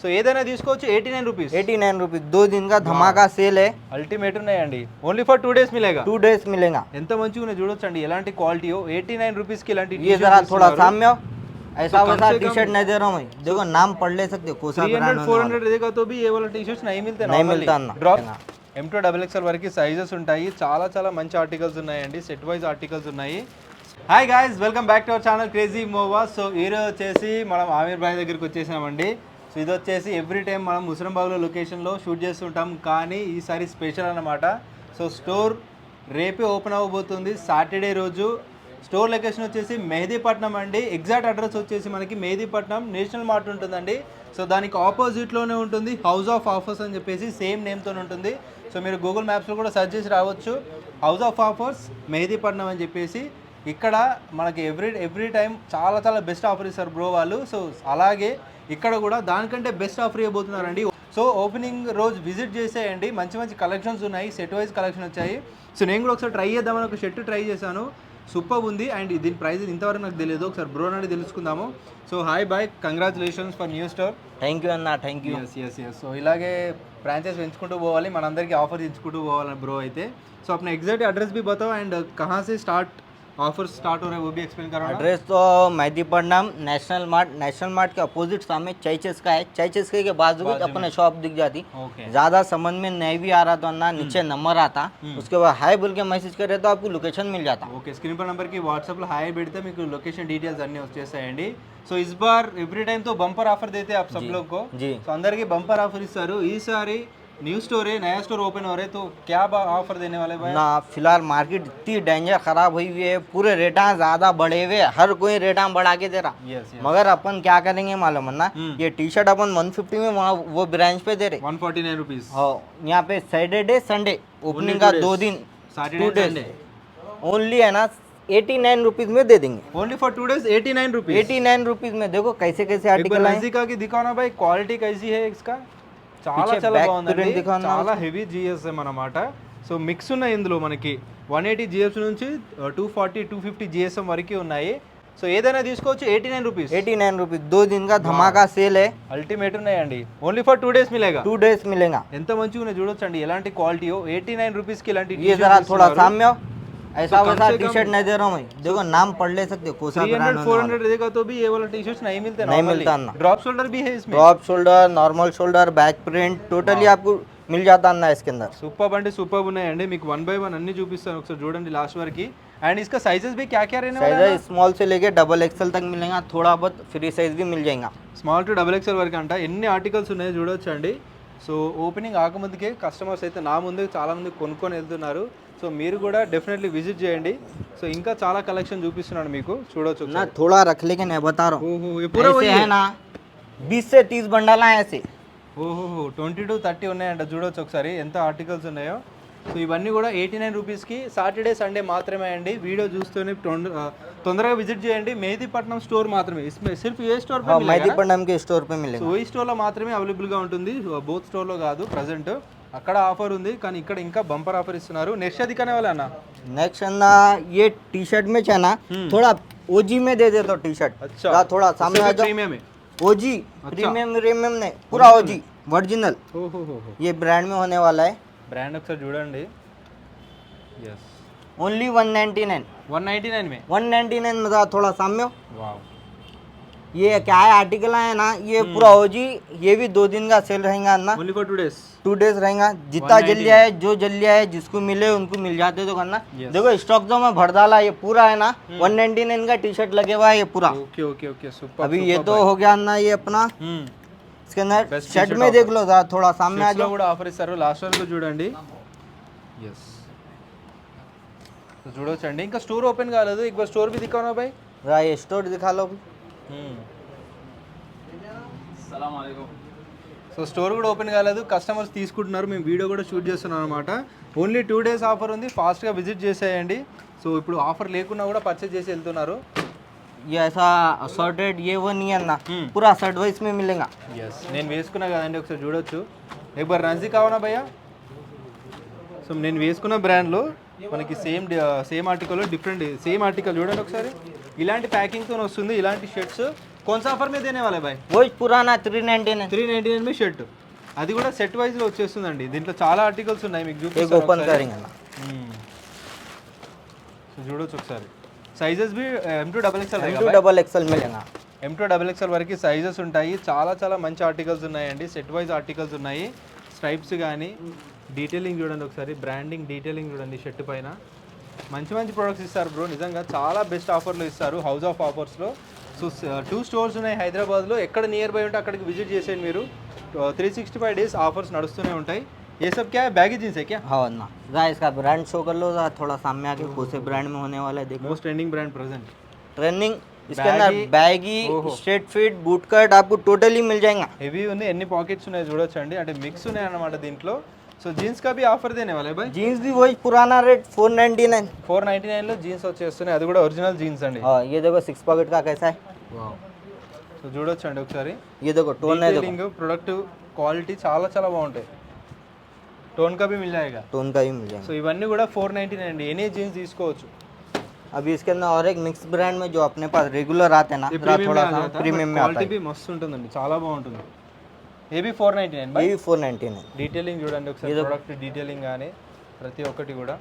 So ఏదైనా తీసుకోవచ్చు 89 rupees 89 rupees 2 दिन का धमाका सेल है అల్టిమేట్ ఉన్నాయండి ఓన్లీ ఫర్ 2 డేస్ మిలేగా 2 डेज मिलेगा ఎంత మంచిగా ఉన్నాయి చూడొచ్చండి ఎలాంటి క్వాలిటీ 89 రూపీస్ కి ఇలాంటి ये जरा थोड़ा सामने आओ ऐसा कम वैसा से टी कम शर्ट नहीं दे रहा हूँ मैं देखो नाम पढ़ ले सकते हो कोसा 300 ब्रांड 400 देगा तो भी ये वाला टी शर्ट्स नहीं मिलते नहीं मिलता ना డ్రాప్ M2 XXL వరకు సైజెస్ ఉంటాయి చాలా చాలా మంచి ఆర్టికల్స్ ఉన్నాయండి సెట్ వైజ్ ఆర్టికల్స్ ఉన్నాయి hi guys welcome back to our channel crazy మోవా so ఈరోజు వచ్చేసి మనం ఆమీర్ భాయ్ దగ్గరికి వచ్చేసామండి సో ఇది వచ్చేసి ఎవ్రీ టైం మనం ముసరంబాగ్లో లొకేషన్లో షూట్ చేస్తుంటాం కానీ ఈసారి స్పెషల్ అన్నమాట సో స్టోర్ రేపే ఓపెన్ అవ్వబోతుంది సాటర్డే రోజు స్టోర్ లొకేషన్ వచ్చేసి మెహదీపట్నం అండి ఎగ్జాక్ట్ అడ్రస్ వచ్చేసి మనకి మెహదీపట్నం నేషనల్ మార్ట్ ఉంటుందండి సో దానికి ఆపోజిట్లోనే ఉంటుంది హౌస్ ఆఫ్ ఆఫర్స్ అని చెప్పేసి సేమ్ నేమ్తో ఉంటుంది సో మీరు గూగుల్ మ్యాప్స్లో కూడా సెర్చ్ చేసి రావచ్చు హౌస్ ఆఫ్ ఆఫర్స్ మెహదీపట్నం అని చెప్పేసి ఇక్కడ మనకి ఎవ్రీ టైం చాలా చాలా బెస్ట్ ఆఫర్ ఇస్తారు బ్రో వాళ్ళు సో అలాగే ఇక్కడ కూడా దానికంటే బెస్ట్ ఆఫర్ ఇవ్వబోతున్నారండి సో ఓపెనింగ్ రోజు విజిట్ చేసేయండి మంచి మంచి కలెక్షన్స్ ఉన్నాయి సెట్ వైజ్ కలెక్షన్ వచ్చాయి సో నేను కూడా ఒకసారి ట్రై చేద్దామని ఒక షర్ట్ ట్రై చేశాను సూపర్ ఉంది అండ్ దీని ప్రైస్ ఇంతవరకు నాకు తెలియదు ఒకసారి బ్రో అని తెలుసుకుందాము so hi boy congratulations for new store thank you అన్న థ్యాంక్ యూ ఎస్ సో ఇలాగే బ్రాంచెస్ పెంచుకుంటూ పోవాలి మనందరికీ ఆఫర్ ఇచ్చుకుంటూ పోవాలి బ్రో అయితే సో अपना एग्जैक्ट एड्रेस भी बताओ एंड कहाँ से ऑफर स्टार्ट हो रहा है वो भी एक्सप्लेन करो एड्रेस तो मेहदीपट्टनम नेशनल मार्ट के अपोजिट सामने चाय चस्का है चाय चस्के के बाजू में अपने शॉप दिख जाती ज़्यादा समझ में नहीं भी आ रहा तो ना नीचे नंबर आता उसके बाद हाई बोल के मैसेज करे तो आपको लोकेशन मिल जाता ఓకే స్క్రీన్ పై నంబర్ కి వాట్సాప్ లో హాయ్ పెడితే మీకు లొకేషన్ డీటెయిల్స్ అన్ని వచ్చేసాయండి సో इस बार एवरी टाइम तो बम्पर ऑफर देते हैं आप सब लोग को जी సో అందరికి బంపర్ ఆఫర్ ఇస్తారు ఈసారి न्यू स्टोर है नया स्टोर ओपन हो रहे तो क्या ऑफर देने वाले भाई ना फिलहाल मार्केट इतनी डेंजर खराब हुई हुई है पूरे रेटा ज़्यादा बढ़े हुए हर कोई रेटा बढ़ा के दे रहा yes. मगर अपन क्या करेंगे मालूम है ना ये टी शर्ट अपन 150 में वहाँ वो ब्रांच पे दे रहे 149 रुपीज हाँ यहाँ पे सैटरडे संडे ओपनिंग का 2 दिन सैटरडे संडे ओनली है ना 89 रुपीज में दे देंगे only for 2 days 89 rupees 89 rupees में देखो कैसे कैसे आर्टिकल है नजदीक आके दिखाओ ना भाई क्वालिटी कैसी है इसका చాలా చాలా బాగుందండి చాలా హెవీ జిఎస్ఎం అన్నమాట సో మిక్స్ ఉన్నాయి ఇందులో మనకి 180 జిఎస్ నుంచి 240 250 జిఎస్ఎం వరకు ఉన్నాయి సో ఏదైనా తీసుకోవచ్చు 89 రూపీస్ 89 रुपीज 2 दिन का धमाका सेल है అల్టిమేట్ ఉన్నాయండి ఓన్లీ ఫర్ 2 డేస్ మిలేగా 2 डेज मिलेगा ఎంత మంచిగా ఉన్నాయి చూడొచ్చండి ఎలాంటి క్వాలిటీ 89 రూపీస్ కి ఇలాంటి ये जरा थोड़ा सामने आओ ऐसा वैसा टी शर्ट नहीं दे रहा हूँ मैं देखो नाम पढ़ ले सकते हो कोसा 300 400 देगा तो भी ये वाला टी शर्ट्स नहीं मिलते नहीं मिलता ना ड्रॉप शोल्डर भी है इसमें drop shoulder normal shoulder back print totally आपको मिल जाता है इसके अंदर సూపర్ అంటే సూపర్ ఉన్నాయండి మీకు 1 బై 1 అన్ని చూపిస్తాను ఒకసారి చూడండి లాస్ట్ వరకు అండ్ इसका साइजेस भी क्या क्या रहने वाला है साइज स्मॉल से लेके डबल एक्सएल तक मिलेगा थोड़ा बहुत फ्री साइज भी मिल जाएगा స్మాల్ టు డబుల్ ఎక్స్ఎల్ వరకు అంట ఎన్ని ఆర్టికల్స్ ఉన్నాయో చూడొచ్చండి సో ఓపెనింగ్ ఆకముందుకే కస్టమర్స్ అయితే నా ముందు చాలా మంది కొనుక్కొని వెళ్తున్నారు సో మీరు కూడా డెఫినెట్లీ విజిట్ చేయండి సో ఇంకా చాలా కలెక్షన్ చూపిస్తున్నాను మీకు చూడొచ్చు ना थोड़ा रख लेके नहीं बता रहा हूँ ఓహో ये पूरा वही है ना 20 से 30 बंडल है ऐसे ఓహో 20 to 30 ఉన్నాయంట చూడొచ్చు ఒకసారి ఎంత ఆర్టికల్స్ ఉన్నాయో సో ఇవన్నీ కూడా 89 రూపీస్కి సాటర్డే సండే మాత్రమే అండి వీడియో చూస్తూనే తొందరగా విజిట్ చేయండి మెహదీపట్నం స్టోర్ మాత్రమే సిర్ఫ్ ఏ స్టోర్ मेहदीपट्टनम के स्टोर पे मिलेगा సో ఈ స్టోర్లో మాత్రమే అవైలబుల్గా ఉంటుంది బోత్ స్టోర్లో కాదు ప్రజెంట్ అక్కడ ఆఫర్ ఉంది కానీ ఇక్కడ ఇంకా బంపర్ ఆఫర్ ఇస్తున్నారు నెక్స్ట్ అది కనే వాళ్ళ అన్న नेक्स्ट ना ये टी शर्ट में है ना थोड़ा ओजी में दे दे तो टी शर्ट अच्छा थोड़ा सामने आ जाओ प्रीमियम है ओजी प्रीमियम नहीं पूरा ओजी ओरिजिनल ఓహో ये ब्रांड में होने वाला है బ్రాండ్ ఒకసారి చూడండి यस ओनली 199 199 में 199 में था थोड़ा सामने वाओ ये क्या है आर्टिकल है ना ये पूरा ओजी ये भी 2 दिन का सेल रहेगा ना ओनली फॉर 2 डेज 2 डेज रहेगा जितना जल्दी आए जो जल्दी आए जिसको मिले उनको मिल जाते तो करना देखो स्टॉक तो मैं भर डाला ये पूरा है ना 199 का टी शर्ट लगे हुआ है ये पूरा ओके ओके ओके सुपर अभी ये तो हो गया ना ये अपना इसके अंदर शर्ट में देख लो जरा थोड़ा सामने आ లో जाओ కూడా ఆఫర్ ఇస్తారు లాస్ట్ వరకు చూడండి यस तो చూడొచ్చండి ఇంకా స్టోర్ ఓపెన్ కాలేదు एक स्टोर भी दिखाओ ना भाई जरा ये स्टोर दिखा लो अस्सलाम वालेकुम సో స్టోర్ కూడా ఓపెన్ కాలేదు కస్టమర్స్ తీసుకుంటున్నారు మేము వీడియో కూడా షూట్ చేస్తున్నాం అనమాట ఓన్లీ 2 డేస్ ఆఫర్ ఉంది ఫాస్ట్గా విజిట్ చేసేయండి సో ఇప్పుడు ఆఫర్ లేకున్నా కూడా పర్చేజ్ చేసి వెళ్తున్నారు ये ऐसा असॉर्टेड ये वो नहीं है ना पूरा शर्ट वाइज में मिलेगा यस నేను వేసుకున్నా కదండి ఒకసారి చూడొచ్చు एक बार రంజీ కావనా భయ్యా సో నేను వేసుకున్న బ్రాండ్లో మనకి సేమ్ ఆర్టికల్లో డిఫరెంట్ సేమ్ ఆర్టికల్ చూడండి ఒకసారి ఇలాంటి ప్యాకింగ్తో వస్తుంది ఇలాంటి షర్ట్స్ कौन सा ऑफर में देने वाले भाई वही पुराना 399 399 में షర్ట్ అది కూడా సెట్ వైజ్ లో వచ్చేస్తుందండి దీంట్లో చాలా ఆర్టికల్స్ ఉన్నాయి మీకు एक ओपन करेंगे ना సో చూడొచ్చు ఒకసారి సైజెస్ भी M2 XXL M2 double XL मिलेगा M2 XXL వరకు సైజెస్ ఉంటాయి చాలా చాలా మంచి ఆర్టికల్స్ ఉన్నాయండి సెట్ వైజ్ ఆర్టికల్స్ ఉన్నాయి స్ట్రైప్స్ కానీ డీటెయిలింగ్ చూడండి ఒకసారి బ్రాండింగ్ డీటెయిలింగ్ చూడండి షర్ట్ పైన మంచి మంచి ప్రొడక్ట్స్ ఇస్తారు బ్రో నిజంగా చాలా బెస్ట్ ఆఫర్లు ఇస్తారు హౌస్ ఆఫ్ ఆఫర్స్లో సో 2 స్టోర్స్ ఉన్నాయి హైదరాబాద్లో ఎక్కడ నియర్ బై ఉంటే అక్కడికి విజిట్ చేసేయండి మీరు 365 డేస్ ఆఫర్స్ నడుస్తూనే ఉంటాయి ये सब क्या है बैगी जींस है क्या हाँ ना गाइस का ब्रांड शो कर लो थोड़ा सामने आके कौन से ब्रांड में होने वाला है देखो most trending brand present trending इसके अंदर baggy straight fit boot cut आपको टोटली मिल जाएगा हेवी ఉన్నాయి ఎన్ని పాకెట్స్ ఉన్నాయి చూడొచ్చండి అంటే మిక్స్ ఉన్నాయి అన్నమాట దీంట్లో సో జీన్స్ का भी ऑफर देने वाले भाई जीन्स भी वही पुराना रेट 499 499 లో జీన్స్ వచ్చేస్తున్నాయి అది కూడా ఒరిజినల్ జీన్స్ అండి हाँ ये देखो 6 पॉकेट का कैसा है వావ్ సో చూడొచ్చండి ఒకసారి ये देखो टोन है देखो ప్రొడక్ట్ క్వాలిటీ చాలా చాలా బాగుంటాయి టోన్ का भी मिल जाएगा टोन का भी मिल जाएगा సో ఇవన్నీ కూడా 499 అండి ఎనీ జీన్స్ తీసుకోవచ్చు अभी इसके अंदर और एक मिक्स ब्रांड में जो अपने पास रेगुलर आते हैं ना थोड़ा सा प्रीमियम में आता క్వాలిటీ भी మస్తు ఉంటుందండి చాలా బాగుంటుంది ఏ भी 499 है బై ये भी 499 డీటెయిలింగ్ చూడండి ఒకసారి ప్రొడక్ట్ డీటెయిలింగ్ కానీ ప్రతి ఒక్కటి కూడా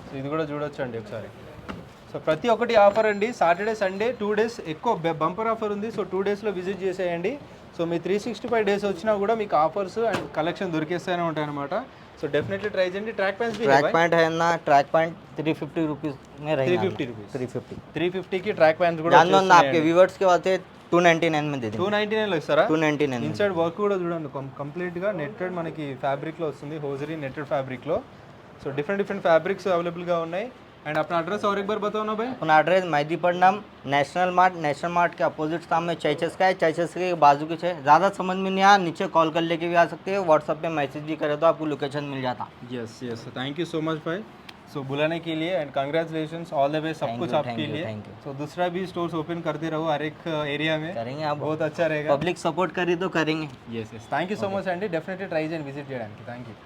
సో ఇది కూడా చూడొచ్చండి ఒకసారి సో ప్రతి ఒక్కటి ఆఫర్ అండి సాటర్డే సండే 2 డేస్ ఎక్కువ బంపర్ ఆఫర్ ఉంది సో 2 డేస్లో విజిట్ చేసేయండి సో మీ 365 డేస్ వచ్చినా కూడా మీకు ఆఫర్స్ అండ్ కలెక్షన్ దొరికేస్తూనే ఉంటాయి అనమాట సో డెఫినెట్లీ ట్రై చేయండి ట్రాక్ ప్యాంట్స్ ट्रैक पैंट है ना ट्रैक पैंट 350 रुपीस में रहेगा 350 రూపీస్ 350 350 కి ట్రాక్ ప్యాంట్స్ కూడా जान दो ना आपके व्यूअर्स के वास्ते 299 में दे देंगे 299 లో ఇస్తారా 299 ఇన్సైడ్ వర్క్ కూడా చూడండి కంప్లీట్ గా నెట్టెడ్ మనకి ఫ్యాబ్రిక్ లో వస్తుంది హోజరీ నెట్టెడ్ ఫ్యాబ్రిక్ లో సో డిఫరెంట్ ఫ్యాబ్రిక్స్ అవైలబుల్ గా ఉన్నాయి एंड अपना एड्रेस और एक बार बताओ ना भाई अपना एड्रेस मेहदीपट्टनम नेशनल मार्ट के अपोजिट सामने चैचेस का है चैचेस के बाजू के है ज़्यादा समझ में नहीं आया नीचे कॉल कर लेके भी आ सकते हैं व्हाट्सअप पे मैसेज भी करे तो आपको लोकेशन मिल जाता yes yes thank you so much भाई सो बुलाने के लिए and congratulation all the way सब कुछ आपके लिए सो दूसरा भी स्टोर्स ओपन करते रहो हर एक एरिया में करेंगे आप बहुत अच्छा रहेगा पब्लिक सपोर्ट करी तो करेंगे yes yes thank you so much Andy definitely try and visit చేయడానికి థ్యాంక్ యూ